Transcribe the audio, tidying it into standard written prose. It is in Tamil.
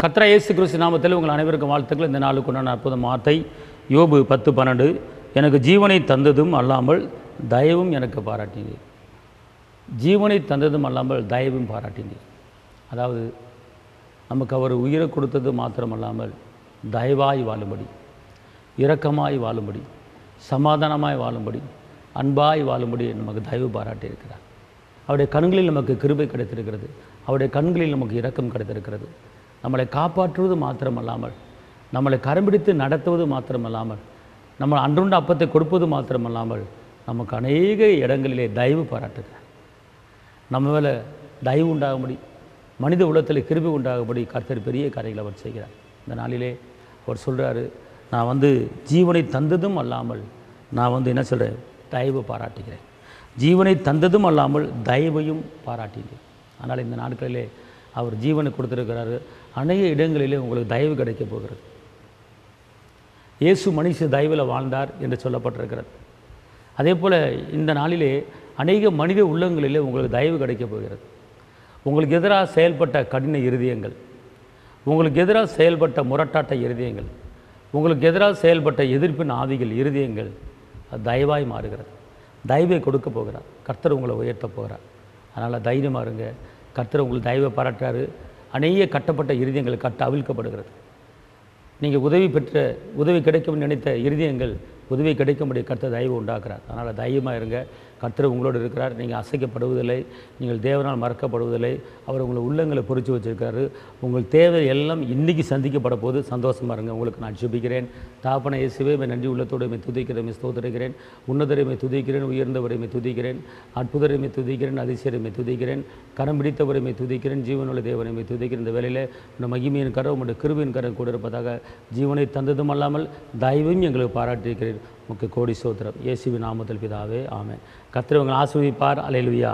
கர்த்தர் இயேசு கிறிஸ்து நாமத்தில் உங்கள் அனைவருக்கும் வாழ்த்துக்கள். இந்த நாளுக்கு உண்டான அற்புதம் வார்த்தை யோபு 10:12. எனக்கு ஜீவனை தந்ததும் அல்லாமல் தயவும் எனக்கு பாராட்டினீர். ஜீவனை தந்ததும் அல்லாமல் தயவும் பாராட்டினீர். அதாவது நமக்கு அவர் உயிரை கொடுத்தது மாத்திரமல்லாமல் தயவாய் வாழும்படி, இரக்கமாய் வாழும்படி, சமாதானமாய் வாழும்படி, அன்பாய் வாழும்படி நமக்கு தயவு பாராட்டியிருக்கிறார். அவருடைய கண்களில் நமக்கு கிருபை கிடைத்திருக்கிறது. அவருடைய கண்களில் நமக்கு இரக்கம் கிடைத்திருக்கிறது. நம்மளை காப்பாற்றுவது மாத்திரமல்லாமல், நம்மளை கரம்பிடித்து நடத்துவது மாத்திரமல்லாமல், நம்ம அன்றுண்ட அப்பத்தை கொடுப்பது மாத்திரமல்லாமல், நமக்கு அநேக இடங்களிலே தயவு பாராட்டுகிறார். நம்ம மேலே தயவு உண்டாகும்படி, மனித உள்ளத்தில் கிருபை உண்டாகும்படி கர்த்தர் பெரிய காரியங்களை அவர் செய்கிறார். இந்த நாளிலே அவர் சொல்கிறாரு, நான் ஜீவனை தந்ததும் அல்லாமல் நான் என்ன சொல்கிறேன், தயவு பாராட்டுகிறேன். ஜீவனை தந்ததும் அல்லாமல் தயவையும் பாராட்டினேன். ஆனால் இந்த நாட்களிலே அவர் ஜீவனை கொடுத்துருக்கிறாரு. அநேக இடங்களிலே உங்களுக்கு தயவு கிடைக்க போகிறது. இயேசு மனுஷ தயவில் வாழ்ந்தார் என்று சொல்லப்பட்டிருக்கிறது. அதே போல் இந்த நாளிலே அநேக மனித உள்ளங்களிலே உங்களுக்கு தயவு கிடைக்க போகிறது. உங்களுக்கு எதிராக செயல்பட்ட கடின இருதயங்கள், உங்களுக்கு எதிராக செயல்பட்ட முரட்டாட்ட இருதயங்கள், உங்களுக்கு எதிராக செயல்பட்ட எதிர்ப்பின் ஆவிகள் இருதயங்கள் தயவாய் மாறுகிறது. தயவை கொடுக்க போகிறார். கர்த்தர் உங்களை உயர்த்த போகிறார். அதனால் தைரியமாக இருங்க. கர்த்தர் உங்களுக்கு தயவை பாராட்டுறாரு. அநேக கட்டப்பட்ட இருதயங்கள் அவிழ்க்கப்படுகிறது. நீங்கள் உதவி கிடைக்கும்னு நினைத்த இருதயங்கள் உதவி கிடைக்கும்படி கர்த்தர் தயவு உண்டாக்குறார். அதனால் தைரியமாக இருங்க. கர்த்தர் உங்களோடு இருக்கிறார். நீங்கள் அசைக்கப்படுவதில்லை, நீங்கள் தேவனால் மறக்கப்படுவதில்லை. அவர் உங்களை உள்ளங்களை பொறிச்சு வச்சுருக்காரு. உங்கள் தேவை எல்லாம் இன்றைக்கி சந்திக்கப்பட போது சந்தோஷமாக இருங்க. உங்களுக்கு நான் ஜெபிக்கிறேன். தாப்பனை இயேசுவே நன்றி உள்ளத்தோடு துதிக்கிறேன், ஸ்தோத்திரிக்கிறேன். உன்னதரைமை துதிக்கிறேன், உயர்ந்தவரைமை துதிக்கிறேன், அற்புதரைமை துதிக்கிறேன், அதிசயரைமை துதிக்கிறேன், கரம் பிடித்தவரைமை துதிக்கிறேன், ஜீவனுள்ள தேவனைமை துதிக்கிறேன். இந்த வேளையில் இந்த மகிமையின் கரம், உங்களுடைய கிருபையின் கரம் கூட இருப்பதாக ஜீவனை தந்ததும் அல்லாமல் தயவையும் எங்களுக்கு பாராட்டியிருக்கிறேன். உமக்கு கோடி ஸ்தோத்திரம். இயேசுவின் நாமத்தில் பிதாவே, ஆமென். கர்த்தர் உங்களை ஆசீர்வதிப்பார். அல்லேலூயா.